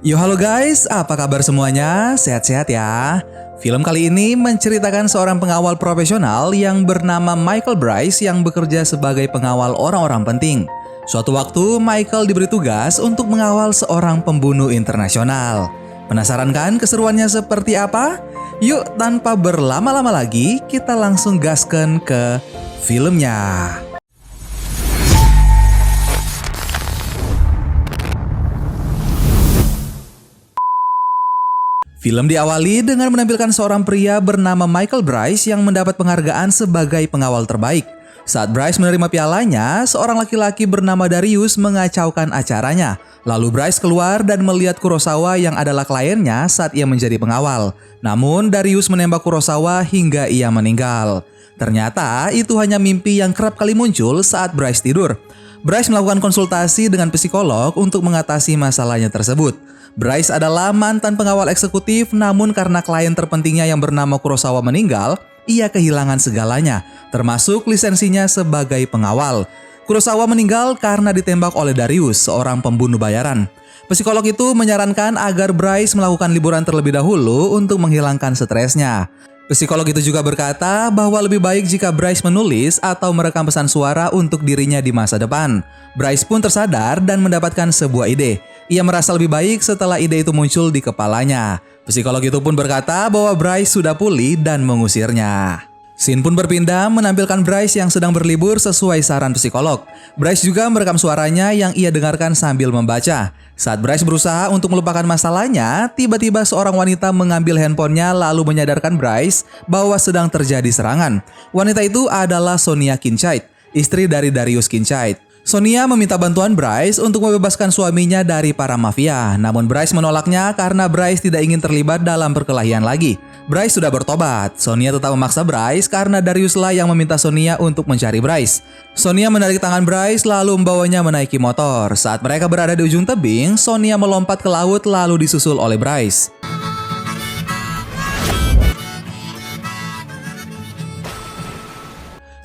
Yo halo guys, apa kabar semuanya? Sehat-sehat ya? Film kali ini menceritakan seorang pengawal profesional yang bernama Michael Bryce yang bekerja sebagai pengawal orang-orang penting. Suatu waktu Michael diberi tugas untuk mengawal seorang pembunuh internasional. Penasaran kan keseruannya seperti apa? Yuk tanpa berlama-lama lagi kita langsung gaskan ke filmnya. Film diawali dengan menampilkan seorang pria bernama Michael Bryce yang mendapat penghargaan sebagai pengawal terbaik. Saat Bryce menerima pialanya, seorang laki-laki bernama Darius mengacaukan acaranya. Lalu Bryce keluar dan melihat Kurosawa yang adalah kliennya saat ia menjadi pengawal. Namun Darius menembak Kurosawa hingga ia meninggal. Ternyata itu hanya mimpi yang kerap kali muncul saat Bryce tidur. Bryce melakukan konsultasi dengan psikolog untuk mengatasi masalahnya tersebut. Bryce adalah mantan pengawal eksekutif, namun karena klien terpentingnya yang bernama Kurosawa meninggal, ia kehilangan segalanya, termasuk lisensinya sebagai pengawal. Kurosawa meninggal karena ditembak oleh Darius, seorang pembunuh bayaran. Psikolog itu menyarankan agar Bryce melakukan liburan terlebih dahulu untuk menghilangkan stresnya. Psikolog itu juga berkata bahwa lebih baik jika Bryce menulis atau merekam pesan suara untuk dirinya di masa depan. Bryce pun tersadar dan mendapatkan sebuah ide. Ia merasa lebih baik setelah ide itu muncul di kepalanya. Psikolog itu pun berkata bahwa Bryce sudah pulih dan mengusirnya. Scene pun berpindah menampilkan Bryce yang sedang berlibur sesuai saran psikolog. Bryce juga merekam suaranya yang ia dengarkan sambil membaca. Saat Bryce berusaha untuk melupakan masalahnya, tiba-tiba seorang wanita mengambil handphonenya lalu menyadarkan Bryce bahwa sedang terjadi serangan. Wanita itu adalah Sonia Kincaid, istri dari Darius Kincaid. Sonia meminta bantuan Bryce untuk membebaskan suaminya dari para mafia. Namun Bryce menolaknya karena Bryce tidak ingin terlibat dalam perkelahian lagi. Bryce sudah bertobat. Sonia tetap memaksa Bryce karena Dariuslah yang meminta Sonia untuk mencari Bryce. Sonia menarik tangan Bryce lalu membawanya menaiki motor. Saat mereka berada di ujung tebing, Sonia melompat ke laut lalu disusul oleh Bryce.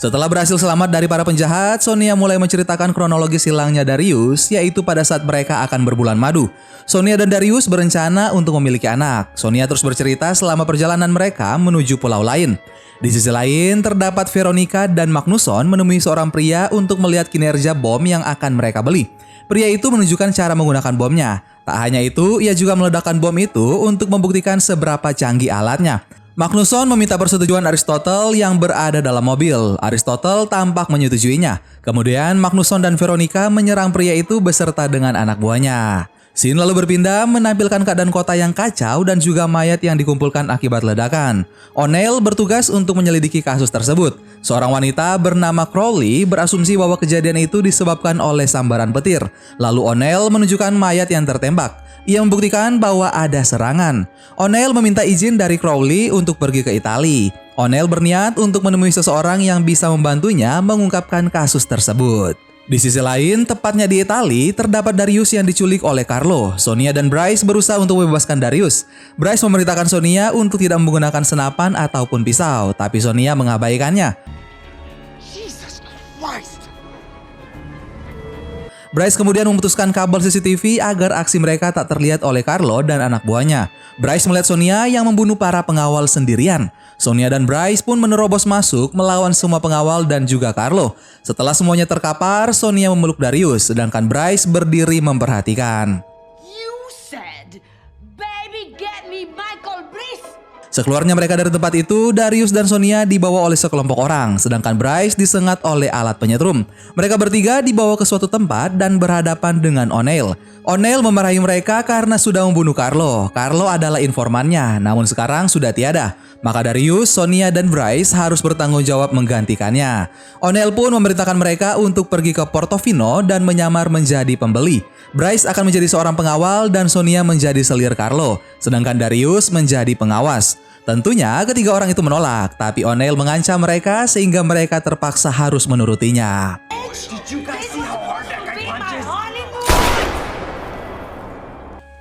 Setelah berhasil selamat dari para penjahat, Sonia mulai menceritakan kronologis hilangnya Darius, yaitu pada saat mereka akan berbulan madu. Sonia dan Darius berencana untuk memiliki anak. Sonia terus bercerita selama perjalanan mereka menuju pulau lain. Di sisi lain, terdapat Veronica dan Magnusson menemui seorang pria untuk melihat kinerja bom yang akan mereka beli. Pria itu menunjukkan cara menggunakan bomnya. Tak hanya itu, ia juga meledakkan bom itu untuk membuktikan seberapa canggih alatnya. Magnusson meminta persetujuan Aristotle yang berada dalam mobil. Aristotle tampak menyetujuinya. Kemudian Magnusson dan Veronica menyerang pria itu beserta dengan anak buahnya. Scene lalu berpindah menampilkan keadaan kota yang kacau dan juga mayat yang dikumpulkan akibat ledakan. O'Neill bertugas untuk menyelidiki kasus tersebut. Seorang wanita bernama Crowley berasumsi bahwa kejadian itu disebabkan oleh sambaran petir. Lalu O'Neill menunjukkan mayat yang tertembak. Ia membuktikan bahwa ada serangan. O'Neill meminta izin dari Crowley untuk pergi ke Italia. O'Neill berniat untuk menemui seseorang yang bisa membantunya mengungkapkan kasus tersebut. Di sisi lain, tepatnya di Italia, terdapat Darius yang diculik oleh Carlo. Sonia dan Bryce berusaha untuk membebaskan Darius. Bryce memerintahkan Sonia untuk tidak menggunakan senapan ataupun pisau, tapi Sonia mengabaikannya. Bryce kemudian memutuskan kabel CCTV agar aksi mereka tak terlihat oleh Carlo dan anak buahnya. Bryce melihat Sonia yang membunuh para pengawal sendirian. Sonia dan Bryce pun menerobos masuk melawan semua pengawal dan juga Carlo. Setelah semuanya terkapar, Sonia memeluk Darius, sedangkan Bryce berdiri memperhatikan. Sekeluarnya mereka dari tempat itu, Darius dan Sonia dibawa oleh sekelompok orang, sedangkan Bryce disengat oleh alat penyetrum. Mereka bertiga dibawa ke suatu tempat dan berhadapan dengan O'Neill. O'Neill memarahi mereka karena sudah membunuh Carlo. Carlo adalah informannya, namun sekarang sudah tiada. Maka Darius, Sonia, dan Bryce harus bertanggung jawab menggantikannya. O'Neill pun memerintahkan mereka untuk pergi ke Portofino dan menyamar menjadi pembeli. Bryce akan menjadi seorang pengawal dan Sonia menjadi selir Carlo, sedangkan Darius menjadi pengawas. Tentunya ketiga orang itu menolak, tapi O'Neill mengancam mereka sehingga mereka terpaksa harus menurutinya.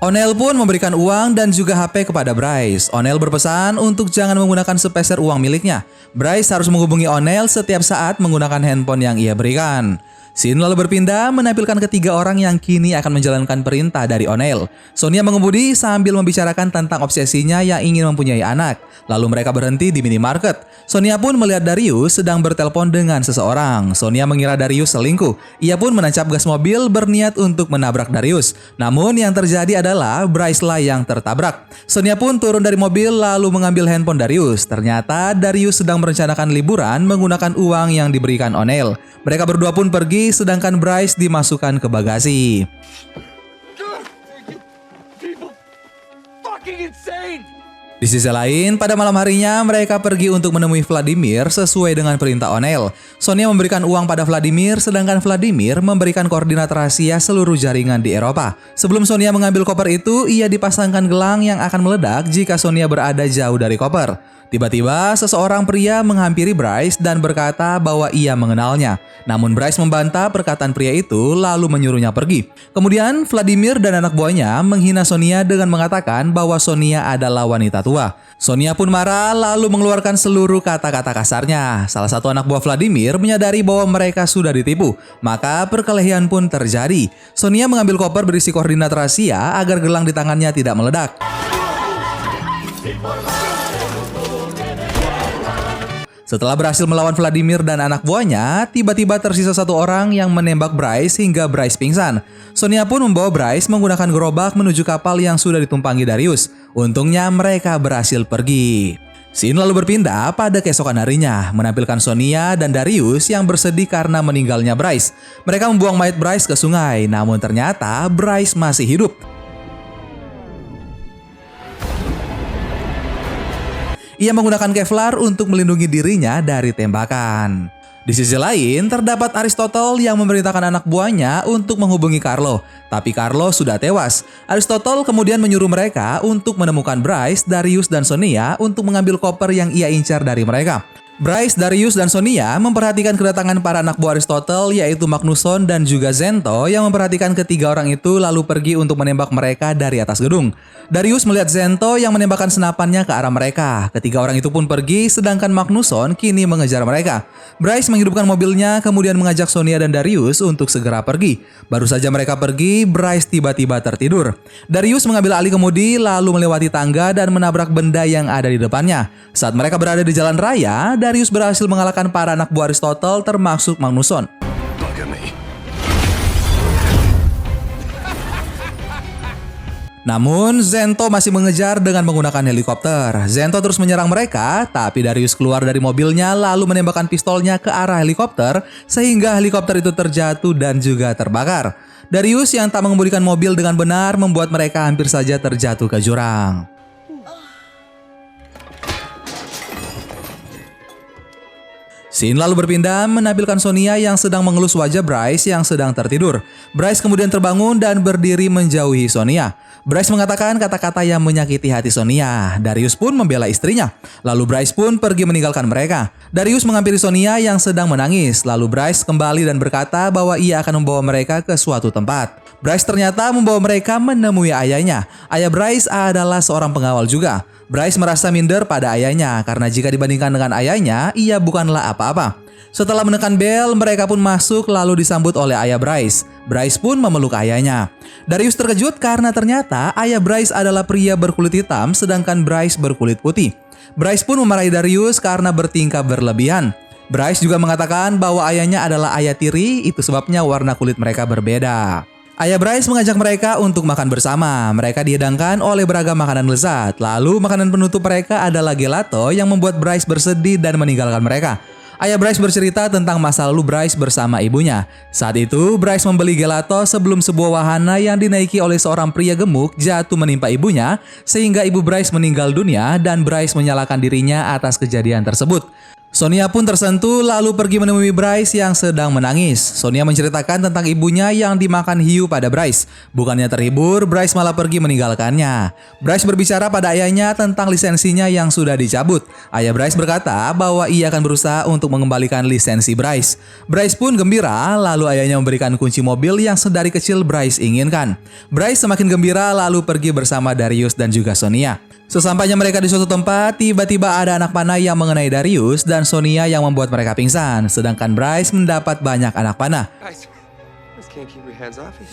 O'Neill pun memberikan uang dan juga HP kepada Bryce. O'Neill berpesan untuk jangan menggunakan sepeser uang miliknya. Bryce harus menghubungi O'Neill setiap saat menggunakan handphone yang ia berikan. Scene lalu berpindah menampilkan ketiga orang yang kini akan menjalankan perintah dari O'Neill. Sonia mengemudi sambil membicarakan tentang obsesinya yang ingin mempunyai anak. Lalu mereka berhenti di minimarket. Sonia pun melihat Darius sedang bertelepon dengan seseorang. Sonia mengira Darius selingkuh. Ia pun menancap gas mobil berniat untuk menabrak Darius. Namun yang terjadi adalah Bryce lah yang tertabrak. Sonia pun turun dari mobil lalu mengambil handphone Darius. Ternyata Darius sedang merencanakan liburan menggunakan uang yang diberikan O'Neill. Mereka berdua pun pergi sedangkan Bryce dimasukkan ke bagasi. Di sisi lain, pada malam harinya mereka pergi untuk menemui Vladimir sesuai dengan perintah O'Neill. Sonia memberikan uang pada Vladimir, sedangkan Vladimir memberikan koordinat rahasia seluruh jaringan di Eropa. Sebelum Sonia mengambil koper itu, ia dipasangkan gelang yang akan meledak jika Sonia berada jauh dari koper. Tiba-tiba, seseorang pria menghampiri Bryce dan berkata bahwa ia mengenalnya. Namun Bryce membantah perkataan pria itu lalu menyuruhnya pergi. Kemudian Vladimir dan anak buahnya menghina Sonia dengan mengatakan bahwa Sonia adalah wanita tua. Sonia pun marah lalu mengeluarkan seluruh kata-kata kasarnya. Salah satu anak buah Vladimir menyadari bahwa mereka sudah ditipu. Maka perkelahian pun terjadi. Sonia mengambil koper berisi koordinat rahasia agar gelang di tangannya tidak meledak. Setelah berhasil melawan Vladimir dan anak buahnya, tiba-tiba tersisa satu orang yang menembak Bryce hingga Bryce pingsan. Sonia pun membawa Bryce menggunakan gerobak menuju kapal yang sudah ditumpangi Darius. Untungnya mereka berhasil pergi. Scene lalu berpindah pada keesokan harinya, menampilkan Sonia dan Darius yang bersedih karena meninggalnya Bryce. Mereka membuang mayat Bryce ke sungai, namun ternyata Bryce masih hidup. Ia menggunakan Kevlar untuk melindungi dirinya dari tembakan. Di sisi lain, terdapat Aristotle yang memerintahkan anak buahnya untuk menghubungi Carlo. Tapi Carlo sudah tewas. Aristotle kemudian menyuruh mereka untuk menemukan Bryce, Darius, dan Sonia untuk mengambil koper yang ia incar dari mereka. Bryce, Darius, dan Sonia memperhatikan kedatangan para anak buah Aristotle yaitu Magnusson dan juga Zento yang memperhatikan ketiga orang itu lalu pergi untuk menembak mereka dari atas gedung. Darius melihat Zento yang menembakkan senapannya ke arah mereka. Ketiga orang itu pun pergi sedangkan Magnusson kini mengejar mereka. Bryce menghidupkan mobilnya kemudian mengajak Sonia dan Darius untuk segera pergi. Baru saja mereka pergi, Bryce tiba-tiba tertidur. Darius mengambil alih kemudi lalu melewati tangga dan menabrak benda yang ada di depannya. Saat mereka berada di jalan raya, Darius berhasil mengalahkan para anak buah Aristotle termasuk Magnusson. Namun, Zento masih mengejar dengan menggunakan helikopter. Zento terus menyerang mereka, tapi Darius keluar dari mobilnya lalu menembakkan pistolnya ke arah helikopter sehingga helikopter itu terjatuh dan juga terbakar. Darius yang tak mengemudikan mobil dengan benar membuat mereka hampir saja terjatuh ke jurang. Scene lalu berpindah menampilkan Sonia yang sedang mengelus wajah Bryce yang sedang tertidur. Bryce kemudian terbangun dan berdiri menjauhi Sonia. Bryce mengatakan kata-kata yang menyakiti hati Sonia. Darius pun membela istrinya. Lalu Bryce pun pergi meninggalkan mereka. Darius menghampiri Sonia yang sedang menangis. Lalu Bryce kembali dan berkata bahwa ia akan membawa mereka ke suatu tempat. Bryce ternyata membawa mereka menemui ayahnya. Ayah Bryce adalah seorang pengawal juga. Bryce merasa minder pada ayahnya karena jika dibandingkan dengan ayahnya, ia bukanlah apa-apa. Setelah menekan bel, mereka pun masuk lalu disambut oleh ayah Bryce. Bryce pun memeluk ayahnya. Darius terkejut karena ternyata ayah Bryce adalah pria berkulit hitam sedangkan Bryce berkulit putih. Bryce pun memarahi Darius karena bertingkah berlebihan. Bryce juga mengatakan bahwa ayahnya adalah ayah tiri, itu sebabnya warna kulit mereka berbeda. Ayah Bryce mengajak mereka untuk makan bersama. Mereka dihidangkan oleh beragam makanan lezat. Lalu makanan penutup mereka adalah gelato yang membuat Bryce bersedih dan meninggalkan mereka. Ayah Bryce bercerita tentang masa lalu Bryce bersama ibunya. Saat itu Bryce membeli gelato sebelum sebuah wahana yang dinaiki oleh seorang pria gemuk jatuh menimpa ibunya sehingga ibu Bryce meninggal dunia dan Bryce menyalahkan dirinya atas kejadian tersebut. Sonia pun tersentuh lalu pergi menemui Bryce yang sedang menangis. Sonia menceritakan tentang ibunya yang dimakan hiu pada Bryce. Bukannya terhibur, Bryce malah pergi meninggalkannya. Bryce berbicara pada ayahnya tentang lisensinya yang sudah dicabut. Ayah Bryce berkata bahwa ia akan berusaha untuk mengembalikan lisensi Bryce. Bryce pun gembira, lalu ayahnya memberikan kunci mobil yang sedari kecil Bryce inginkan. Bryce semakin gembira lalu pergi bersama Darius dan juga Sonia. Sesampainya mereka di suatu tempat, tiba-tiba ada anak panah yang mengenai Darius dan Sonia yang membuat mereka pingsan, sedangkan Bryce mendapat banyak anak panah. Guys, can't keep your hands off me.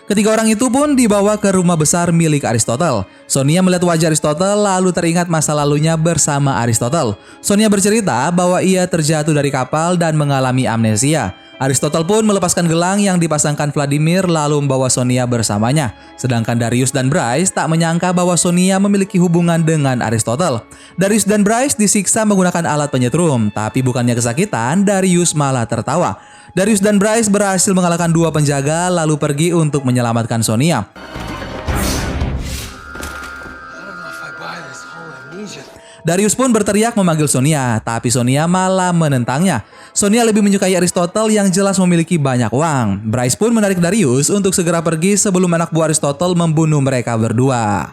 Ketiga orang itu pun dibawa ke rumah besar milik Aristotle. Sonia melihat wajah Aristotle lalu teringat masa lalunya bersama Aristotle. Sonia bercerita bahwa ia terjatuh dari kapal dan mengalami amnesia. Aristotle pun melepaskan gelang yang dipasangkan Vladimir lalu membawa Sonia bersamanya. Sedangkan Darius dan Bryce tak menyangka bahwa Sonia memiliki hubungan dengan Aristotle. Darius dan Bryce disiksa menggunakan alat penyetrum, tapi bukannya kesakitan, Darius malah tertawa. Darius dan Bryce berhasil mengalahkan dua penjaga lalu pergi untuk menyelamatkan Sonia. Darius pun berteriak memanggil Sonia, tapi Sonia malah menentangnya. Sonia lebih menyukai Aristotle yang jelas memiliki banyak uang. Bryce pun menarik Darius untuk segera pergi sebelum anak buah Aristotle membunuh mereka berdua.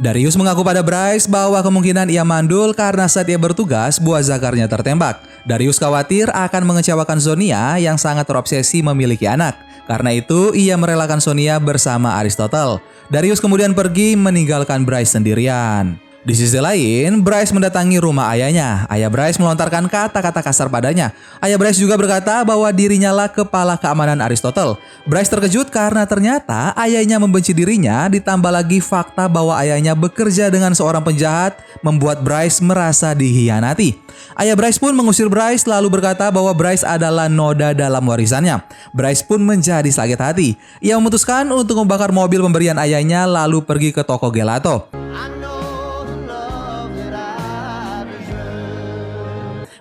Darius mengaku pada Bryce bahwa kemungkinan ia mandul karena saat ia bertugas, buah zakarnya tertembak. Darius khawatir akan mengecewakan Sonia yang sangat terobsesi memiliki anak. Karena itu, ia merelakan Sonia bersama Aristotle. Darius kemudian pergi meninggalkan Bryce sendirian. Di sisi lain, Bryce mendatangi rumah ayahnya. Ayah Bryce melontarkan kata-kata kasar padanya. Ayah Bryce juga berkata bahwa dirinya lah kepala keamanan Aristotle. Bryce terkejut karena ternyata ayahnya membenci dirinya, ditambah lagi fakta bahwa ayahnya bekerja dengan seorang penjahat membuat Bryce merasa dihianati. Ayah Bryce pun mengusir Bryce lalu berkata bahwa Bryce adalah noda dalam warisannya. Bryce pun menjadi sakit hati. Ia memutuskan untuk membakar mobil pemberian ayahnya lalu pergi ke toko gelato.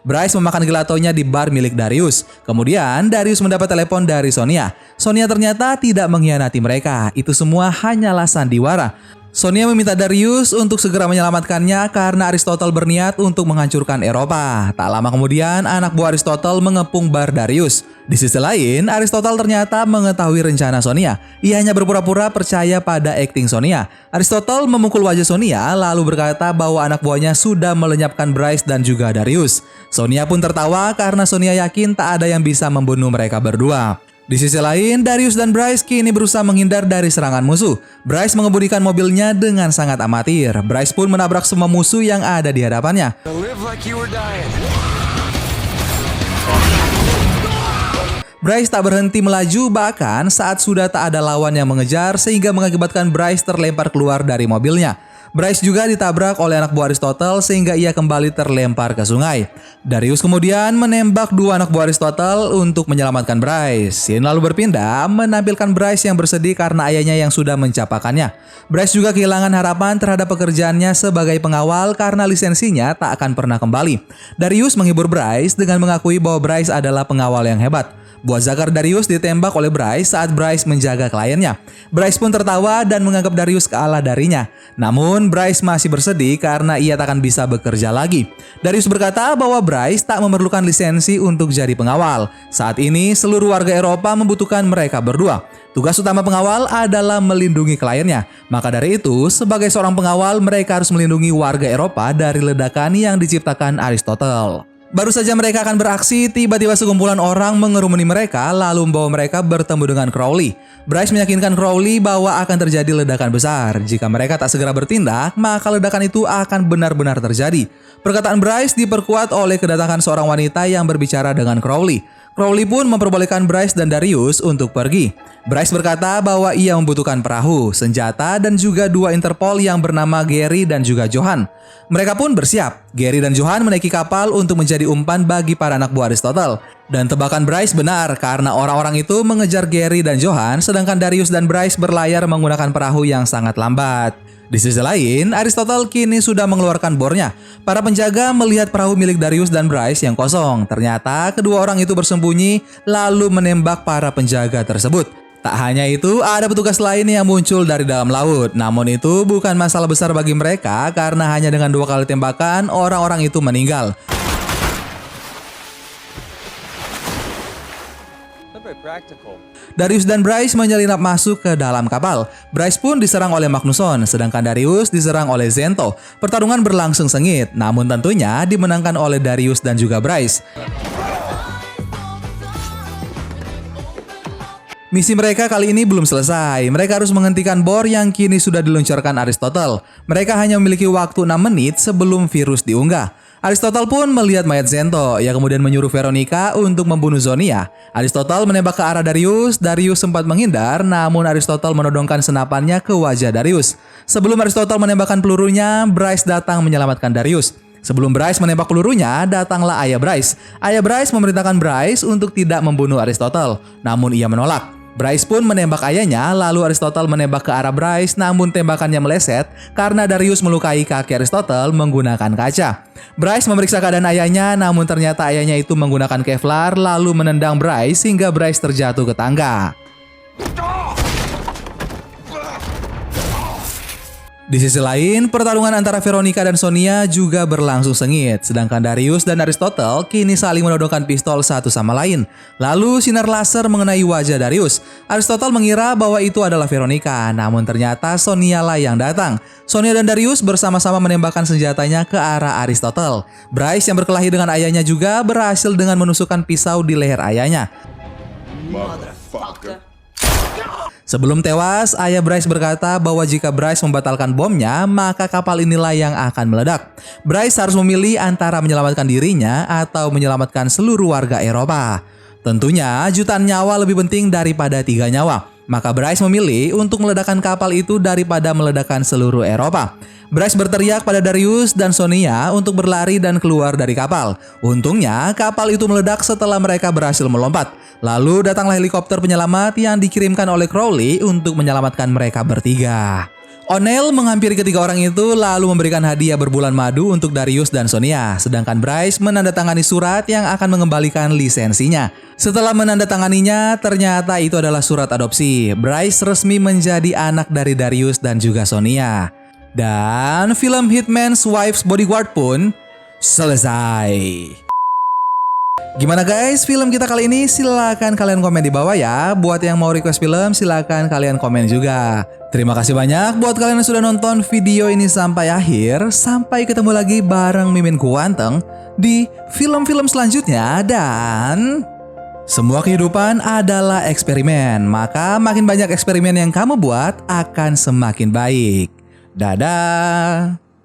Bryce memakan gelatonya di bar milik Darius. Kemudian Darius mendapat telepon dari Sonia. Sonia ternyata tidak mengkhianati mereka. Itu semua hanyalah sandiwara. Sonia meminta Darius untuk segera menyelamatkannya karena Aristotle berniat untuk menghancurkan Eropa. Tak lama kemudian, anak buah Aristotle mengepung bar Darius. Di sisi lain, Aristotle ternyata mengetahui rencana Sonia. Ia hanya berpura-pura percaya pada akting Sonia. Aristotle memukul wajah Sonia lalu berkata bahwa anak buahnya sudah melenyapkan Bryce dan juga Darius. Sonia pun tertawa karena Sonia yakin tak ada yang bisa membunuh mereka berdua. Di sisi lain, Darius dan Bryce kini berusaha menghindar dari serangan musuh. Bryce mengemudikan mobilnya dengan sangat amatir. Bryce pun menabrak semua musuh yang ada di hadapannya. Bryce tak berhenti melaju bahkan saat sudah tak ada lawan yang mengejar sehingga mengakibatkan Bryce terlempar keluar dari mobilnya. Bryce juga ditabrak oleh anak buah Aristotle sehingga ia kembali terlempar ke sungai. Darius kemudian menembak dua anak buah Aristotle untuk menyelamatkan Bryce. Scene lalu berpindah menampilkan Bryce yang bersedih karena ayahnya yang sudah mencapakannya. Bryce juga kehilangan harapan terhadap pekerjaannya sebagai pengawal karena lisensinya tak akan pernah kembali. Darius menghibur Bryce dengan mengakui bahwa Bryce adalah pengawal yang hebat. Buah zakar Darius ditembak oleh Bryce saat Bryce menjaga kliennya. Bryce pun tertawa dan menganggap Darius kalah darinya. Namun Bryce masih bersedih karena ia tak akan bisa bekerja lagi. Darius berkata bahwa Bryce tak memerlukan lisensi untuk jadi pengawal. Saat ini seluruh warga Eropa membutuhkan mereka berdua. Tugas utama pengawal adalah melindungi kliennya. Maka dari itu, sebagai seorang pengawal mereka harus melindungi warga Eropa dari ledakan yang diciptakan Aristotle. Baru saja mereka akan beraksi, tiba-tiba sekumpulan orang mengerumuni mereka lalu membawa mereka bertemu dengan Crowley. Bryce meyakinkan Crowley bahwa akan terjadi ledakan besar. Jika mereka tak segera bertindak, maka ledakan itu akan benar-benar terjadi. Perkataan Bryce diperkuat oleh kedatangan seorang wanita yang berbicara dengan Crowley. Crowley pun memperbolehkan Bryce dan Darius untuk pergi. Bryce berkata bahwa ia membutuhkan perahu, senjata, dan juga dua Interpol yang bernama Gary dan juga Johan. Mereka pun bersiap. Gary dan Johan menaiki kapal untuk menjadi umpan bagi para anak buah Aristotle. Dan tebakan Bryce benar karena orang-orang itu mengejar Gary dan Johan, sedangkan Darius dan Bryce berlayar menggunakan perahu yang sangat lambat. Di sisi lain, Aristotle kini sudah mengeluarkan bornya. Para penjaga melihat perahu milik Darius dan Bryce yang kosong. Ternyata kedua orang itu bersembunyi lalu menembak para penjaga tersebut. Tak hanya itu, ada petugas lain yang muncul dari dalam laut. Namun itu bukan masalah besar bagi mereka karena hanya dengan 2 kali tembakan orang-orang itu meninggal. Darius dan Bryce menyelinap masuk ke dalam kapal. Bryce pun diserang oleh Magnusson, sedangkan Darius diserang oleh Zento. Pertarungan berlangsung sengit, namun tentunya dimenangkan oleh Darius dan juga Bryce. Misi mereka kali ini belum selesai. Mereka harus menghentikan bor yang kini sudah diluncurkan Aristotle. Mereka hanya memiliki waktu 6 menit sebelum virus diunggah. Aristotle pun melihat mayat Zento, yang kemudian menyuruh Veronica untuk membunuh Sonia. Aristotle menembak ke arah Darius. Darius sempat menghindar, namun Aristotle menodongkan senapannya ke wajah Darius. Sebelum Aristotle menembakkan pelurunya, Bryce datang menyelamatkan Darius. Sebelum Bryce menembak pelurunya, datanglah ayah Bryce. Ayah Bryce memerintahkan Bryce untuk tidak membunuh Aristotle, namun ia menolak. Bryce pun menembak ayahnya, lalu Aristotle menembak ke arah Bryce, namun tembakannya meleset karena Darius melukai kaki Aristotle menggunakan kaca. Bryce memeriksa keadaan ayahnya, namun ternyata ayahnya itu menggunakan Kevlar, lalu menendang Bryce hingga Bryce terjatuh ke tangga. Di sisi lain, pertarungan antara Veronica dan Sonia juga berlangsung sengit, sedangkan Darius dan Aristotle kini saling menodongkan pistol satu sama lain. Lalu sinar laser mengenai wajah Darius. Aristotle mengira bahwa itu adalah Veronica, namun ternyata Sonia lah yang datang. Sonia dan Darius bersama-sama menembakkan senjatanya ke arah Aristotle. Bryce yang berkelahi dengan ayahnya juga berhasil dengan menusukkan pisau di leher ayahnya. Motherfucker. Sebelum tewas, ayah Bryce berkata bahwa jika Bryce membatalkan bomnya, maka kapal inilah yang akan meledak. Bryce harus memilih antara menyelamatkan dirinya atau menyelamatkan seluruh warga Eropa. Tentunya, jutaan nyawa lebih penting daripada 3 nyawa. Maka Bryce memilih untuk meledakkan kapal itu daripada meledakkan seluruh Eropa. Bryce berteriak pada Darius dan Sonia untuk berlari dan keluar dari kapal. Untungnya, kapal itu meledak setelah mereka berhasil melompat. Lalu datanglah helikopter penyelamat yang dikirimkan oleh Crowley untuk menyelamatkan mereka bertiga. O'Neill menghampiri ketiga orang itu lalu memberikan hadiah berbulan madu untuk Darius dan Sonia. Sedangkan Bryce menandatangani surat yang akan mengembalikan lisensinya. Setelah menandatanganinya, ternyata itu adalah surat adopsi. Bryce resmi menjadi anak dari Darius dan juga Sonia. Dan film Hitman's Wife's Bodyguard pun selesai. Gimana guys, film kita kali ini? Silahkan kalian komen di bawah ya. Buat yang mau request film, silahkan kalian komen juga. Terima kasih banyak buat kalian yang sudah nonton video ini sampai akhir. Sampai ketemu lagi bareng Mimin Kuanteng di film-film selanjutnya. Dan semua kehidupan adalah eksperimen. Maka makin banyak eksperimen yang kamu buat akan semakin baik. Dadah.